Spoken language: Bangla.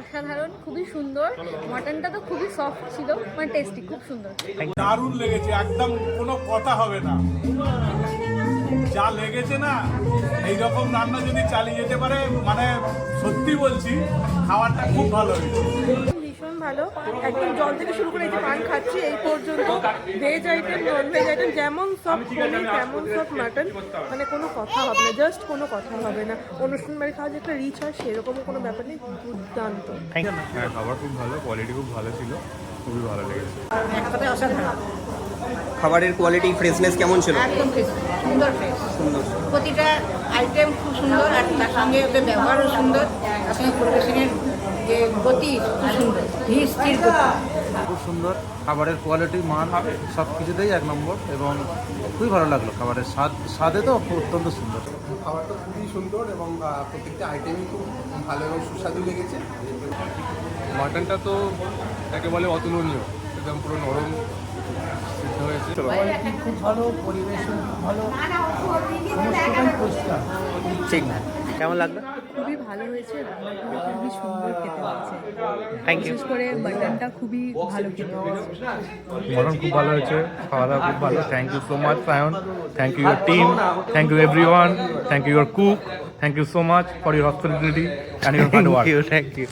অসাধারণ, খুবই সুন্দর। মটনটা তো খুবই সফট ছিল, মানে টেস্টি, খুব সুন্দর। দারুণ লেগেছে, একদম কোনো কথা হবে না। যা লেগেছে না, এইরকম রান্না যদি চালিয়ে যেতে পারে, মানে সত্যি বলছি খাবারটা খুব ভালো হয়েছে। ভীষণ ভালো, একদম জল থেকে শুরু করে এই যে পান খাচ্ছি এই পর্যন্ত, veg item non veg item, যেমন সব পনির তেমন সব মাটন, মানে কোনো কথা হবে না, জাস্ট কোনো কথা হবে না। অনুষ্ঠান বাড়ি খাওয়া যে একটা রিচ হয় সেরকম কোনো ব্যাপার নেই, দুর্দান্ত। হ্যাঁ, খাবার খুব ভালো, কোয়ালিটি খুব ভালো ছিল, খুবই ভালো লেগেছে। খাবারের কোয়ালিটি ফ্রেশনেস কেমন ছিল? একদম ফ্রেশ, সুন্দর ফ্রেশ, সুন্দর। প্রতিটা আইটেম খুব সুন্দর, আর তার সঙ্গে ওদের ব্যবহারও সুন্দর, তার সঙ্গে পরিবেশনের যে গতি খুব সুন্দর, ধীর স্থির গতি। খুব সুন্দর খাবারের কোয়ালিটি, মান সব কিছুতেই এক নম্বর, এবং খুবই ভালো লাগলো। খাবারের স্বাদে তো অত্যন্ত সুন্দর। খাবারটা খুবই সুন্দর এবং প্রত্যেকটা আইটেমই খুব ভালো এবং সুস্বাদু লেগেছে। মাটনটা তো তাকে বলে অতুলনীয়, একদম পুরো নরম সিদ্ধ হয়েছে। খুব ভালো, পরিবেশ ভালো, সমস্তটাই পরিষ্কার। ঠিক, কেমন লাগলো? খুবই ভালো হয়েছে, রান্নাগুলো খুবই সুন্দর খেতে হয়েছে। Thank you. বিশেষ করে মাটনটা খুবই ভালো খেতে হয়েছে। মটন খুব ভালো হয়েছে, খাওয়া দাওয়া খুব ভালো। Thank you so much Sayan, thank you your team, thank you everyone, thank you your cook, thank you so much for your hospitality and your hard work. Thank you.